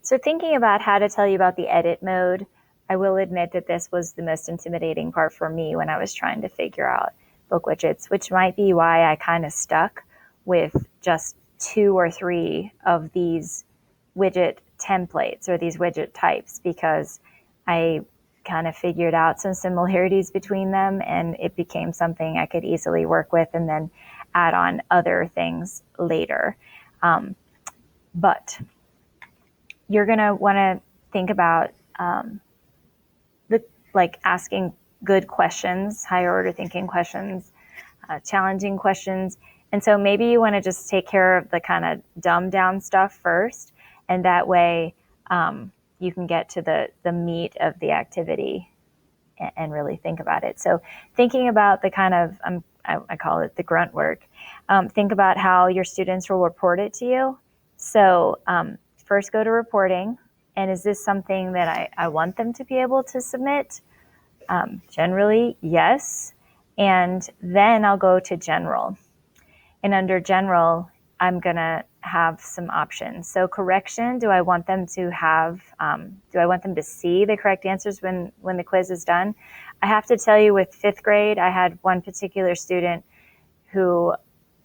So thinking about how to tell you about the edit mode, I will admit that this was the most intimidating part for me when I was trying to figure out book widgets, which might be why I kind of stuck with just 2 or 3 of these widget templates or these widget types, because I kind of figured out some similarities between them and it became something I could easily work with and then add on other things later. But you're going to want to think about asking good questions, higher order thinking questions, challenging questions. And so maybe you want to just take care of the kind of dumbed down stuff first, and that way you can get to the meat of the activity and really think about it. So thinking about the kind of, I call it the grunt work, think about how your students will report it to you. So first go to reporting, and is this something that I want them to be able to submit? Generally, yes. And then I'll go to general. And under general, I'm going to have some options. So correction, do I want them to have, do I want them to see the correct answers when the quiz is done? I have to tell you, with 5th grade, I had one particular student who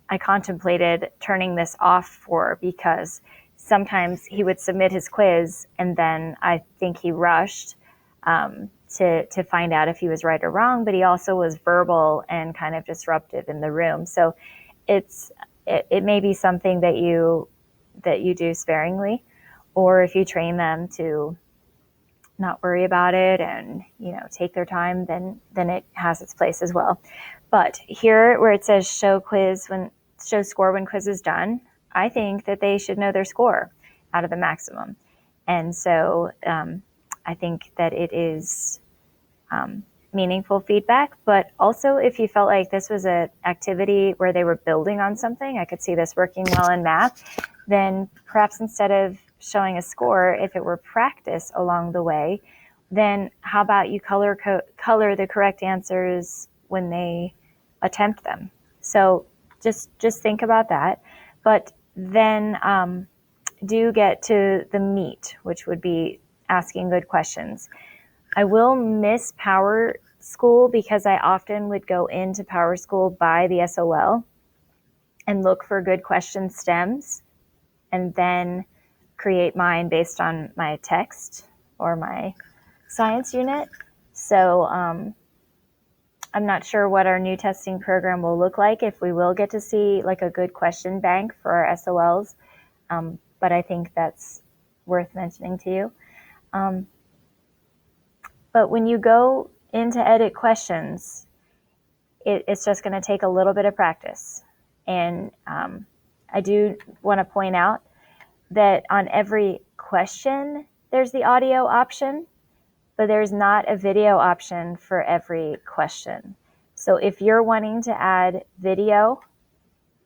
I contemplated turning this off for, because sometimes he would submit his quiz and then I think he rushed to find out if he was right or wrong, but he also was verbal and kind of disruptive in the room. So it may be something that you do sparingly, or if you train them to not worry about it and take their time, then it has its place as well. But here where it says show score when quiz is done, I think that they should know their score out of the maximum. And so I think that it is meaningful feedback. But also, if you felt like this was an activity where they were building on something, I could see this working well in math, then perhaps instead of showing a score, if it were practice along the way, then how about you color the correct answers when they attempt them? So just think about that. But then do get to the meat, which would be asking good questions. I will miss Power School because I often would go into Power School by the SOL and look for good question stems and then create mine based on my text or my science unit. So I'm not sure what our new testing program will look like, if we will get to see like a good question bank for our SOLs. But I think that's worth mentioning to you. But when you go into edit questions, it's just going to take a little bit of practice. And I do want to point out that on every question, there's the audio option, but there's not a video option for every question. So if you're wanting to add video,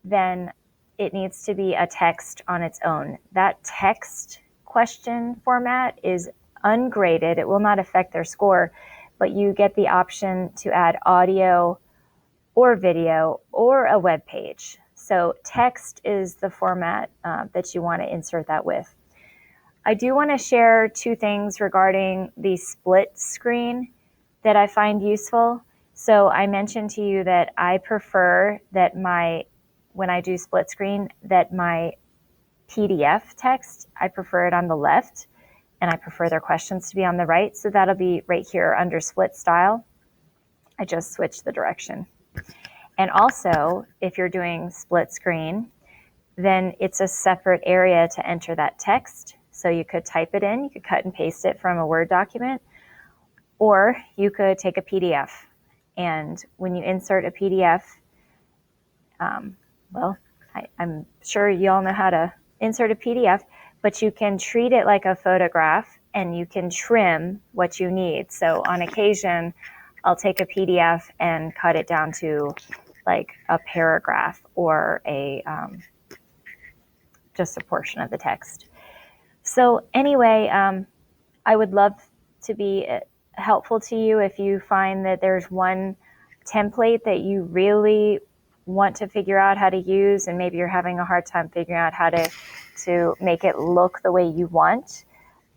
then it needs to be a text on its own. That text question format is ungraded. It will not affect their score, but you get the option to add audio or video or a web page. So text is the format that you want to insert that with. I do want to share 2 things regarding the split screen that I find useful. So I mentioned to you that I prefer that when I do split screen, that my PDF text, I prefer it on the left, and I prefer their questions to be on the right. So that'll be right here under split style. I just switched the direction. And also, if you're doing split screen, then it's a separate area to enter that text. So you could type it in, you could cut and paste it from a Word document, or you could take a PDF. And when you insert a PDF, I'm sure you all know how to insert a PDF, but you can treat it like a photograph and you can trim what you need. So on occasion, I'll take a PDF and cut it down to like a paragraph or just a portion of the text. So anyway, I would love to be helpful to you if you find that there's one template that you really want to figure out how to use, and maybe you're having a hard time figuring out how to make it look the way you want.